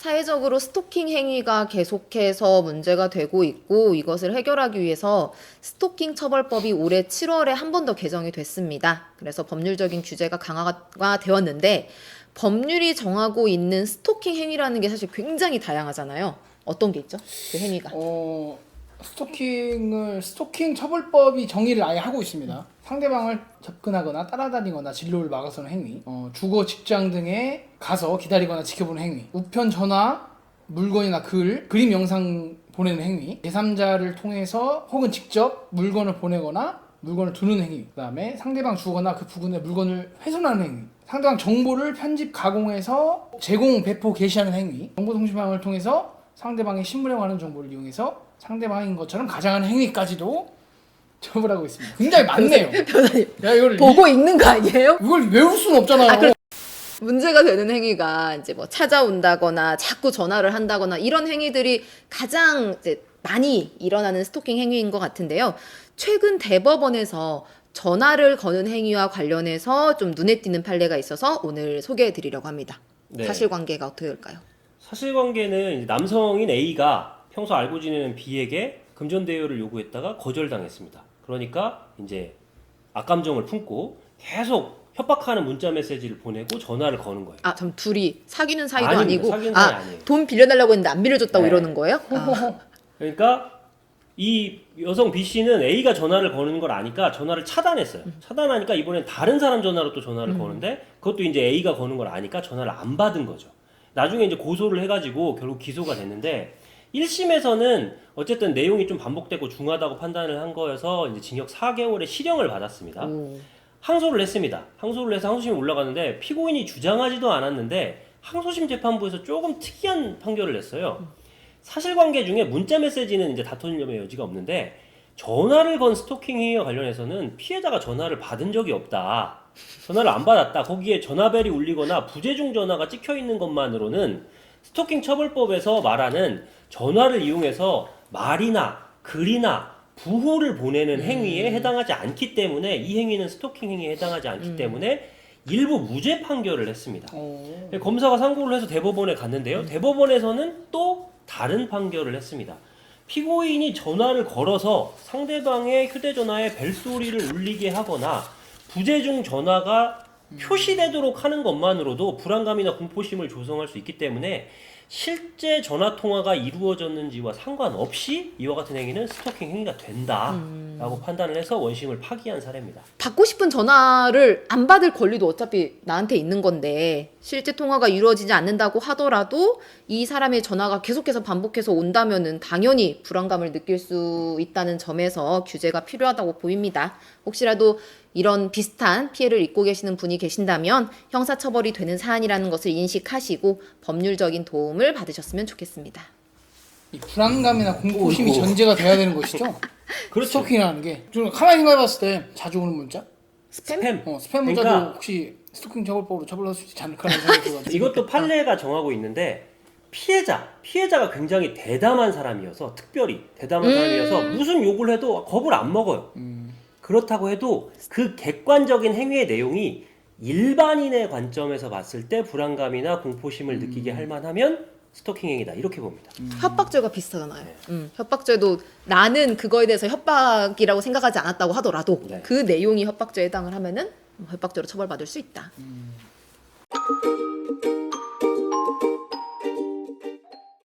사회적으로 스토킹 행위가 계속해서 문제가 되고 있고 이것을 해결하기 위해서 스토킹 처벌법이 올해 7월에 한 번 더 개정이 됐습니다. 그래서 법률적인 규제가 강화가 되었는데 법률이 정하고 있는 스토킹 행위라는 게 사실 굉장히 다양하잖아요. 어떤 게 있죠? 그 행위가. 스토킹 처벌법이 정의를 아예 하고 있습니다. 상대방을 접근하거나 따라다니거나 진로를 막아서는 행위, 주거, 직장 등에 가서 기다리거나 지켜보는 행위, 우편 전화, 물건이나 그림, 영상 보내는 행위, 제3자를 통해서 혹은 직접 물건을 보내거나 물건을 두는 행위, 그 다음에 상대방 주거나 그 부근의 물건을 훼손하는 행위, 상대방 정보를 편집, 가공해서 제공, 배포, 게시하는 행위, 정보통신망을 통해서 상대방의 신분에 관한 정보를 이용해서 상대방인 것처럼 가장하는 행위까지도 처벌하고 있습니다. 굉장히 많네요. 야, 이걸 보고 읽는 거 아니에요? 이걸 외울 수는 없잖아요. 문제가 되는 행위가 이제 뭐 찾아온다거나 자꾸 전화를 한다거나 이런 행위들이 가장 이제 많이 일어나는 스토킹 행위인 것 같은데요. 최근 대법원에서 전화를 거는 행위와 관련해서 좀 눈에 띄는 판례가 있어서 오늘 소개해 드리려고 합니다. 네. 사실관계가 어떻게 될까요? 사실관계는 남성인 A가 평소 알고 지내는 B에게 금전 대여를 요구했다가 거절당했습니다. 그러니까 이제 악감정을 품고 계속 협박하는 문자 메시지를 보내고 전화를 거는 거예요. 아, 참 둘이 사귀는 사이도 아닙니다. 아니고 사귀는 사이 아니에요. 돈 빌려달라고 했는데 안 빌려줬다고 네. 이러는 거예요? 그러니까 이 여성 B 씨는 A가 전화를 거는 걸 아니까 전화를 차단했어요. 차단하니까 이번엔 다른 사람 전화로 또 전화를 거는데 그것도 이제 A가 거는 걸 아니까 전화를 안 받은 거죠. 나중에 이제 고소를 해가지고 결국 기소가 됐는데 1심에서는 어쨌든 내용이 좀 반복되고 중하다고 판단을 한 거여서 이제 징역 4개월의 실형을 받았습니다. 항소를 했습니다. 항소를 해서 항소심이 올라갔는데 피고인이 주장하지도 않았는데 항소심 재판부에서 조금 특이한 판결을 냈어요. 사실관계 중에 문자 메시지는 이제 다툼의 여지가 없는데 전화를 건 스토킹 행위와 관련해서는 피해자가 전화를 받은 적이 없다. 전화를 안 받았다. 거기에 전화벨이 울리거나 부재중 전화가 찍혀 있는 것만으로는 스토킹 처벌법에서 말하는 전화를 이용해서 말이나 글이나 부호를 보내는 행위에 해당하지 않기 때문에 이 행위는 스토킹 행위에 해당하지 않기 때문에 일부 무죄 판결을 했습니다. 검사가 상고를 해서 대법원에 갔는데요. 대법원에서는 또 다른 판결을 했습니다. 피고인이 전화를 걸어서 상대방의 휴대전화에 벨소리를 울리게 하거나 부재중 전화가 표시되도록 하는 것만으로도 불안감이나 공포심을 조성할 수 있기 때문에 실제 전화통화가 이루어졌는지와 상관없이 이와 같은 행위는 스토킹 행위가 된다라고 판단을 해서 원심을 파기한 사례입니다. 받고 싶은 전화를 안 받을 권리도 어차피 나한테 있는 건데 실제 통화가 이루어지지 않는다고 하더라도 이 사람의 전화가 계속해서 반복해서 온다면은 당연히 불안감을 느낄 수 있다는 점에서 규제가 필요하다고 보입니다. 혹시라도 이런 비슷한 피해를 입고 계시는 분이 계신다면 형사처벌이 되는 사안이라는 것을 인식하시고 법률적인 도움을 받으셨으면 좋겠습니다. 이 불안감이나 공포심이 전제가 돼야 되는 것이죠. 그렇죠. 스토킹이라는 게. 좀 가만히 생각해봤을 때 자주 오는 문자? 스팸? 스팸 문자도 그러니까 혹시 스토킹 처벌법으로 처벌할 수 있지 않을까라는 생각이 들어가지고. 이것도 판례가 정하고 있는데 피해자가 굉장히 대담한 사람이어서 특별히 대담한 사람이어서 무슨 욕을 해도 겁을 안 먹어요. 그렇다고 해도 그 객관적인 행위의 내용이 일반인의 관점에서 봤을 때 불안감이나 공포심을 느끼게 할 만하면 스토킹 행위다 이렇게 봅니다. 협박죄가 비슷하잖아요. 협박죄도 나는 그거에 대해서 협박이라고 생각하지 않았다고 하더라도 네. 그 내용이 협박죄에 해당을 하면은 협박죄로 처벌받을 수 있다.